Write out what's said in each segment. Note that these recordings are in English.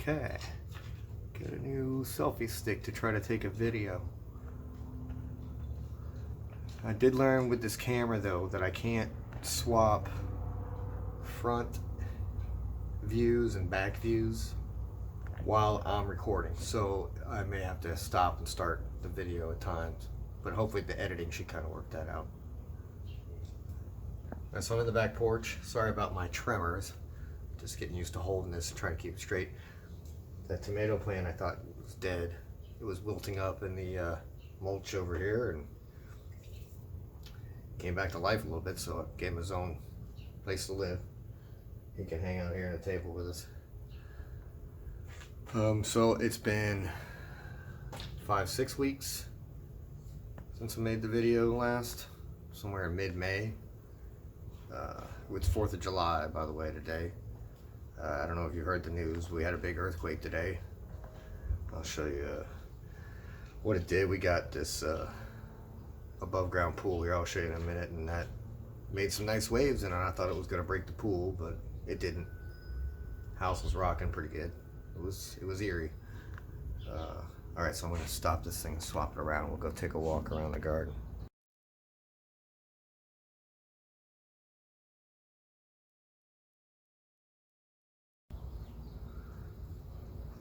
Okay, get a new selfie stick to try to take a video. I did learn with this camera though that I can't swap front views and back views while I'm recording, so I may have to stop and start the video at times, but hopefully the editing should kind of work that out. So I'm in the back porch. Sorry about my tremors. Just getting used to holding this and trying to keep it straight. That tomato plant I thought was dead. It was wilting up in the mulch over here and came back to life a little bit, so I gave him his own place to live. He can hang out here at the table with us. So it's been 5-6 weeks since I made the video last, somewhere in mid-May. It's 4th of July, by the way, today. I don't know if you heard the news. We had a big earthquake today. I'll show you what it did. We got this above ground pool here. I'll show you in a minute, and that made some nice waves in it. I thought it was going to break the pool, but it didn't. House was rocking pretty good. It was eerie. All right, so I'm going to stop this thing and swap it around. We'll go take a walk around the garden.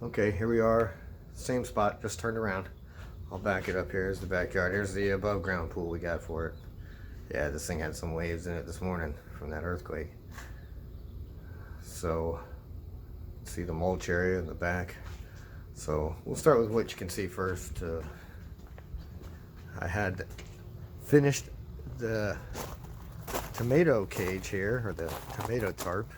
Okay, here we are. Same spot, just turned around. I'll back it up. Here's the backyard. Here's the above ground pool we got for it. Yeah, this thing had some waves in it this morning from that earthquake. So, see the mulch area in the back. So, we'll start with what you can see first. I had finished the tomato cage here, or the tomato tarp.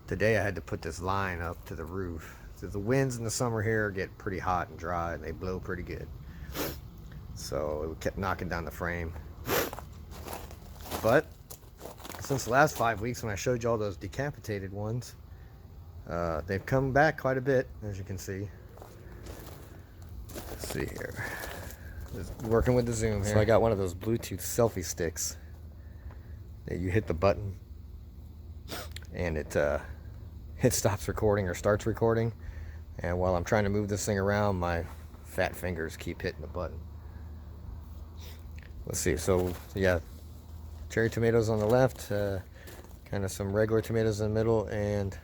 Today I had to put this line up to the roof. So the winds in the summer here get pretty hot and dry, and they blow pretty good. So it kept knocking down the frame. But since the last 5 weeks when I showed you all those decapitated ones, they've come back quite a bit, as you can see. Let's see here. Just working with the zoom here. So I got one of those Bluetooth selfie sticks that you hit the button and it stops recording or starts recording. And while I'm trying to move this thing around, my fat fingers keep hitting the button. Let's see, so yeah, cherry tomatoes on the left, kind of some regular tomatoes in the middle, and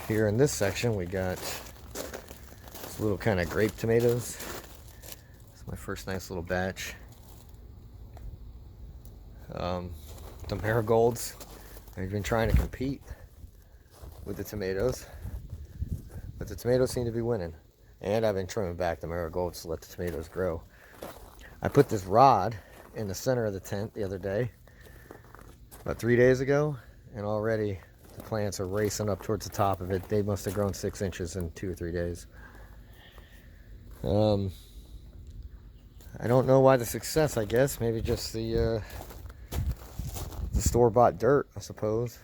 here in this section we got this little kind of grape tomatoes. It's my first nice little batch. The marigolds, I've been trying to compete with the tomatoes, but the tomatoes seem to be winning. And I've been trimming back the marigolds to let the tomatoes grow. I put this rod in the center of the tent the other day, about 3 days ago, and already the plants are racing up towards the top of it. They must have grown 6 inches in 2 or 3 days. I don't know why the success, I guess. Maybe just the store-bought dirt, I suppose.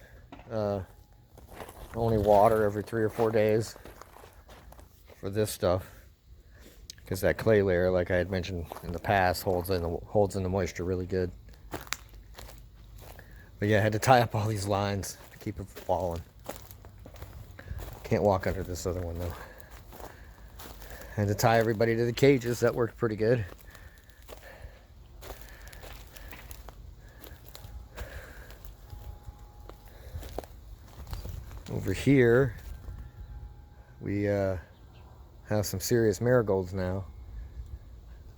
Only water every 3 or 4 days for this stuff, because that clay layer, like I had mentioned in the past, holds in the moisture really good. But yeah, I had to tie up all these lines to keep it from falling. Can't walk under this other one though. I had to tie everybody to the cages. That worked pretty good. Over here, we have some serious marigolds now.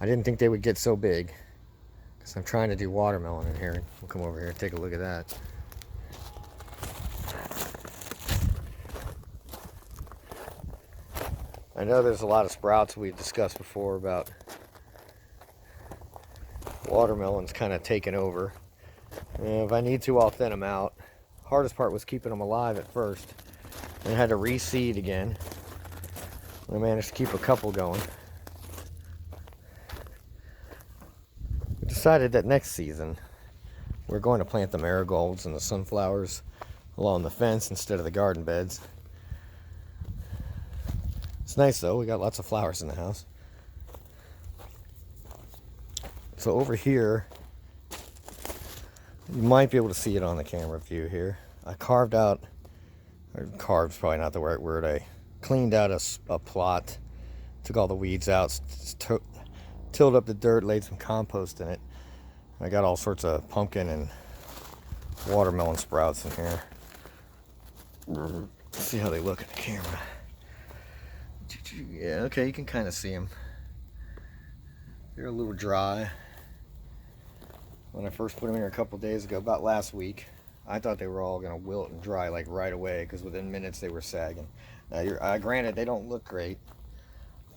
I didn't think they would get so big, because I'm trying to do watermelon in here. We'll come over here and take a look at that. I know there's a lot of sprouts we've discussed before about watermelons kind of taking over. And if I need to, I'll thin them out. Hardest part was keeping them alive at first, and I had to reseed again. I managed to keep a couple going. We decided that next season we're going to plant the marigolds and the sunflowers along the fence instead of the garden beds. It's nice though, we got lots of flowers in the house. So over here, you might be able to see it on the camera view here. I carved out or carved's probably not the right word. I cleaned out a plot, took all the weeds out, tilled up the dirt, laid some compost in it. I got all sorts of pumpkin and watermelon sprouts in here. Let's see how they look in the camera. Yeah, okay, you can kind of see them. They're a little dry. When I first put them in here a couple days ago, about last week, I thought they were all going to wilt and dry like right away, because within minutes they were sagging. Now, granted, they don't look great,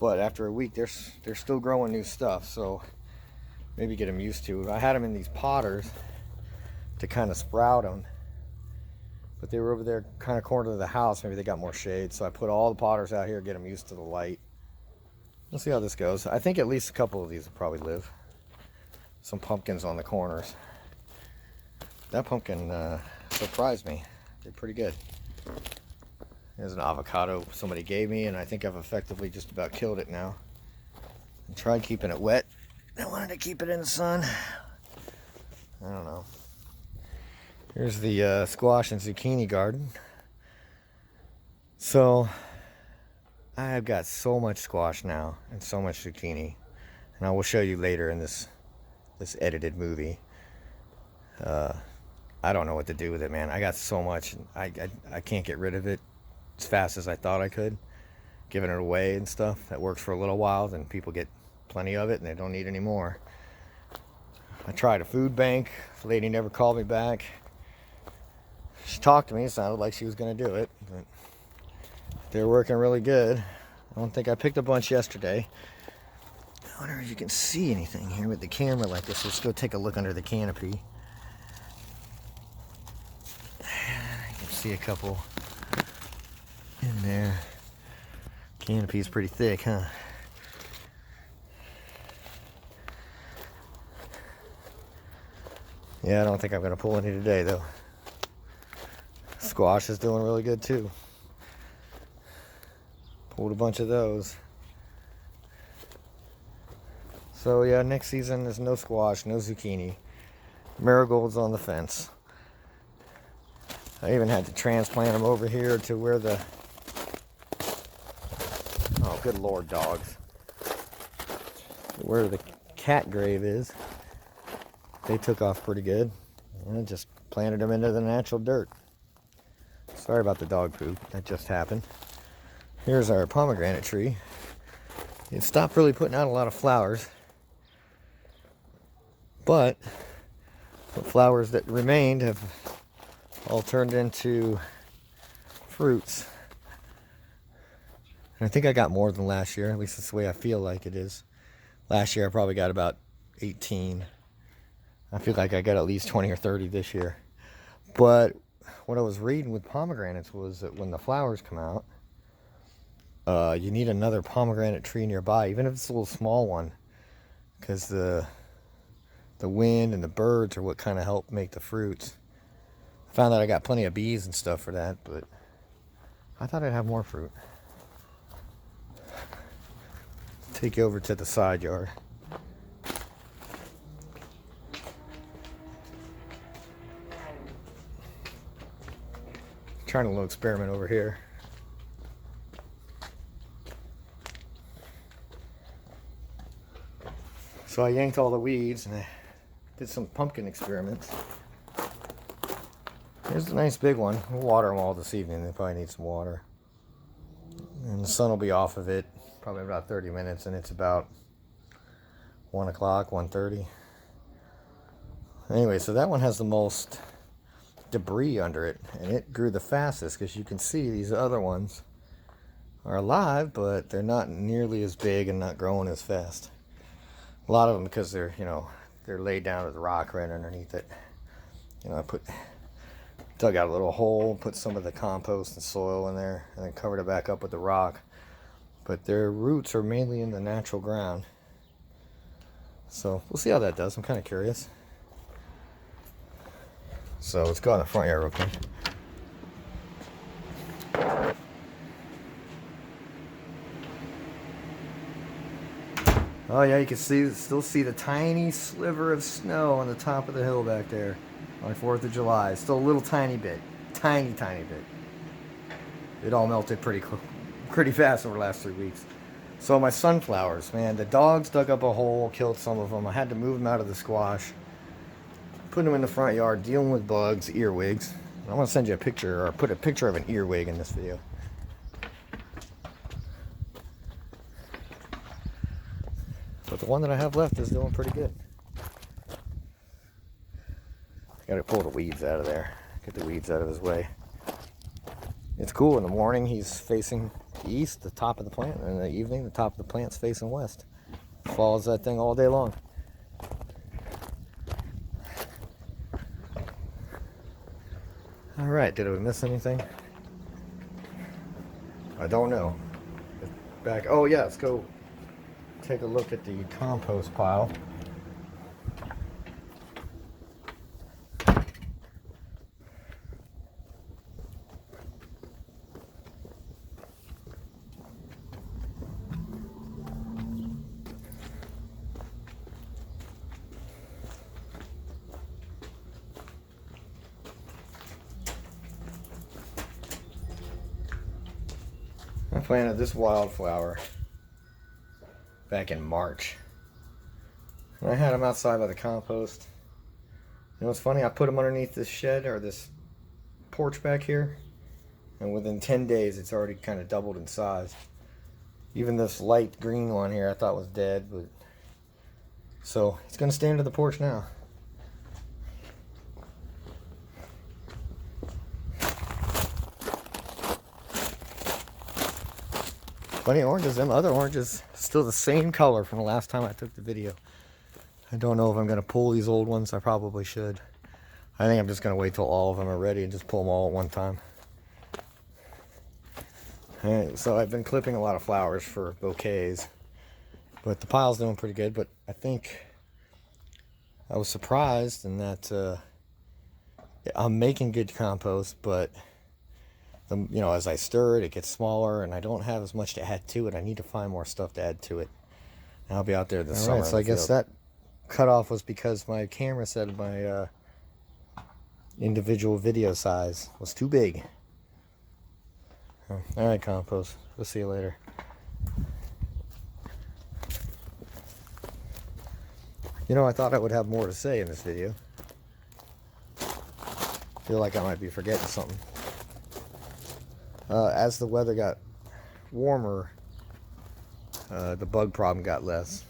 but after a week they're still growing new stuff, so maybe get them used to it. I had them in these potters to kind of sprout them, but they were over there kind of corner of the house. Maybe they got more shade, so I put all the potters out here, get them used to the light. We'll see how this goes. I think at least a couple of these will probably live. Some pumpkins on the corners. That pumpkin surprised me. They're pretty good. There's an avocado somebody gave me, and I think I've effectively just about killed it now. I tried keeping it wet. I wanted to keep it in the sun. I don't know. Here's the squash and zucchini garden. So I've got so much squash now and so much zucchini, and I will show you later in this edited movie. I don't know what to do with it, man. I got so much, and I can't get rid of it as fast as I thought I could. Giving it away and stuff, that works for a little while, then people get plenty of it and they don't need any more. I tried a food bank. The lady never called me back. She talked to me, it sounded like she was going to do it, but they're working really good. I don't think I picked a bunch yesterday. I wonder if you can see anything here with the camera like this. Let's go take a look under the canopy. You can see a couple in there. Canopy's pretty thick, huh? Yeah, I don't think I'm going to pull any today, though. Squash is doing really good, too. Pulled a bunch of those. So yeah, next season there's no squash, no zucchini. Marigolds on the fence. I even had to transplant them over here to where the... Oh, good Lord, dogs. Where the cat grave is. They took off pretty good. And I just planted them into the natural dirt. Sorry about the dog poop. That just happened. Here's our pomegranate tree. It stopped really putting out a lot of flowers. But the flowers that remained have all turned into fruits. And I think I got more than last year. At least that's the way I feel like it is. Last year I probably got about 18. I feel like I got at least 20 or 30 this year. But what I was reading with pomegranates was that when the flowers come out, you need another pomegranate tree nearby, even if it's a little small one, because the wind and the birds are what kind of help make the fruits. I found out I got plenty of bees and stuff for that, but I thought I'd have more fruit. Take you over to the side yard. Trying a little experiment over here. So I yanked all the weeds and I did some pumpkin experiments. Here's a nice big one. We'll water them all this evening. They probably need some water. And the sun will be off of it probably about 30 minutes, and it's about 1 o'clock, 1:30. Anyway, so that one has the most debris under it, and it grew the fastest, because you can see these other ones are alive, but they're not nearly as big and not growing as fast. A lot of them, because they're, they're laid down with rock right underneath it. I dug out a little hole, put some of the compost and soil in there, and then covered it back up with the rock. But their roots are mainly in the natural ground. So we'll see how that does. I'm kind of curious. So let's go in the front yard real quick. Oh yeah, you can still see the tiny sliver of snow on the top of the hill back there on 4th of July. Still a little tiny bit. Tiny bit. it all melted pretty fast over the last 3 weeks. So my sunflowers, man, the dogs dug up a hole, killed some of them. I had to move them out of the squash, put them in the front yard, dealing with bugs, earwigs. I'm gonna send you a picture, or put a picture of an earwig in this video. But the one that I have left is doing pretty good. I gotta pull the weeds out of there, get the weeds out of his way. It's cool, in the morning he's facing east, the top of the plant, and in the evening the top of the plant's facing west. Follows that thing all day long. Alright, did I miss anything? I don't know. Back, oh yeah, let's go take a look at the compost pile. I planted this wildflower back in March. And I had them outside by the compost. You know what's funny? I put them underneath this shed, or this porch back here, and within 10 days it's already kind of doubled in size. Even this light green one here I thought was dead, but so it's gonna stay under the porch now. Plenty of oranges. Them other oranges still the same color from the last time I took the video. I don't know if I'm going to pull these old ones. I probably should. I think I'm just going to wait till all of them are ready and just pull them all at one time. Alright, so I've been clipping a lot of flowers for bouquets, but the pile's doing pretty good. But I think I was surprised in that I'm making good compost, but you know, as I stir it, it gets smaller, and I don't have as much to add to it. I need to find more stuff to add to it. And I'll be out there this summer. Alright, so I guess that cutoff was because my camera said my individual video size was too big. Alright, compost. We'll see you later. You know, I thought I would have more to say in this video. Feel like I might be forgetting something. As the weather got warmer, the bug problem got less.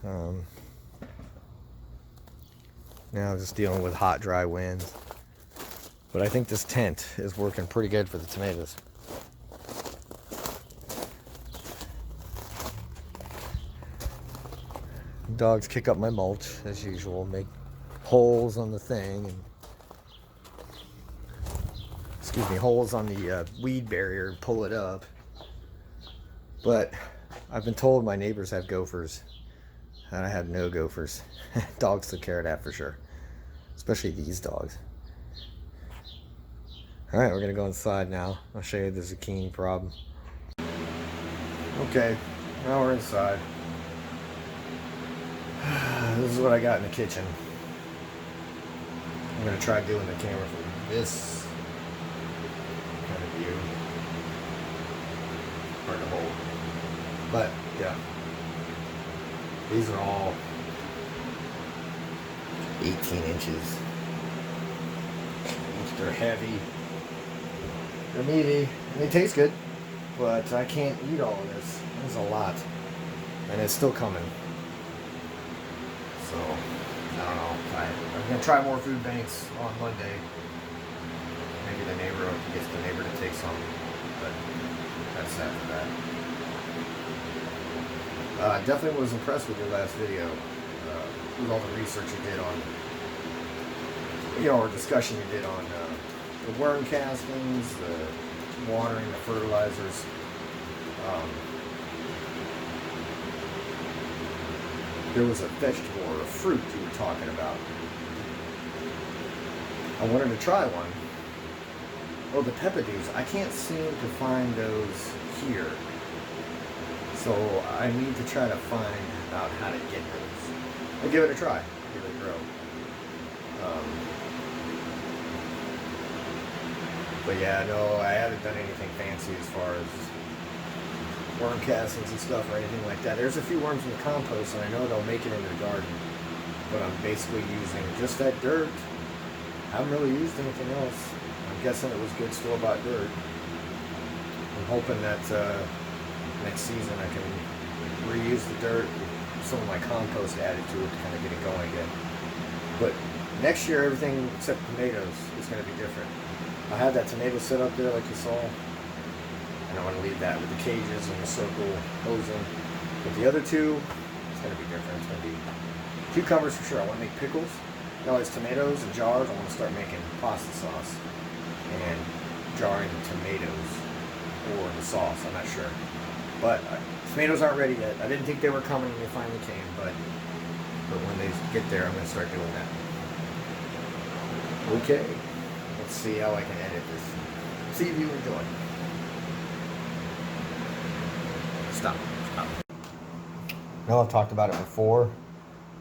Now I'm just dealing with hot, dry winds. But I think this tent is working pretty good for the tomatoes. Dogs kick up my mulch as usual, make holes on the thing, and holes on the weed barrier, pull it up. But I've been told my neighbors have gophers, and I have no gophers. Dogs took care of that for sure, especially these dogs. Alright, we're gonna go inside now. I'll show you the zucchini problem. Okay, now we're inside. This is what I got in the kitchen. I'm gonna try doing the camera from this kind of view. Hard to hold. But yeah. These are all 18 inches. They're heavy. They're meaty. And they taste good. But I can't eat all of this. There's a lot. And it's still coming. So, I don't know. I'm going to try more food banks on Monday. Maybe the neighbor gets the neighbor to take some. But that's after that. Definitely was impressed with your last video. With all the research you did on, or discussion you did on the worm castings, the watering, the fertilizers. There was a vegetable or a fruit you were talking about. I wanted to try one. Oh, the peppadews. I can't seem to find those here. So I need to try to find out how to get those. I'll give it a try. Give it a grow. But yeah, no, I haven't done anything fancy as far as worm castings and stuff or anything like that. There's a few worms in the compost, and I know they'll make it into the garden. But I'm basically using just that dirt. I haven't really used anything else. I'm guessing it was good store-bought dirt. I'm hoping that next season I can reuse the dirt, some of my compost added to it to kind of get it going again. But next year, everything except tomatoes is going to be different. I have that tomato set up there like you saw, and I want to leave that with the cages and the circle hosing. But the other two, it's going to be different. It's going to be cucumbers for sure. I want to make pickles. Now it's tomatoes and jars. I want to start making pasta sauce and jarring the tomatoes or the sauce. I'm not sure. But tomatoes aren't ready yet. I didn't think they were coming and they finally came. But when they get there, I'm going to start doing that. Okay. Let's see how I can edit this. See if you enjoy. Stop. I know I've talked about it before,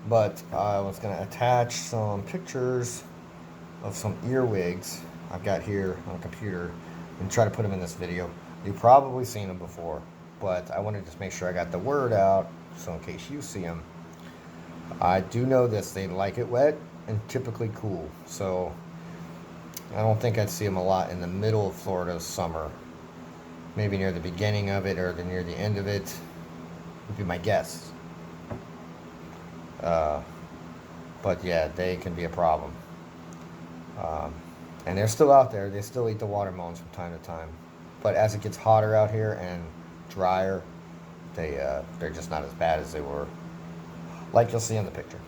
but I was going to attach some pictures of some earwigs I've got here on a computer and try to put them in this video. You've probably seen them before, but I wanted to just make sure I got the word out, so in case you see them. I do know this, they like it wet and typically cool, so I don't think I'd see them a lot in the middle of Florida's summer. Maybe near the beginning of it or near the end of it would be my guess. But yeah, they can be a problem. And they're still out there. They still eat the watermelons from time to time. But as it gets hotter out here and drier, they're just not as bad as they were, like you'll see in the picture.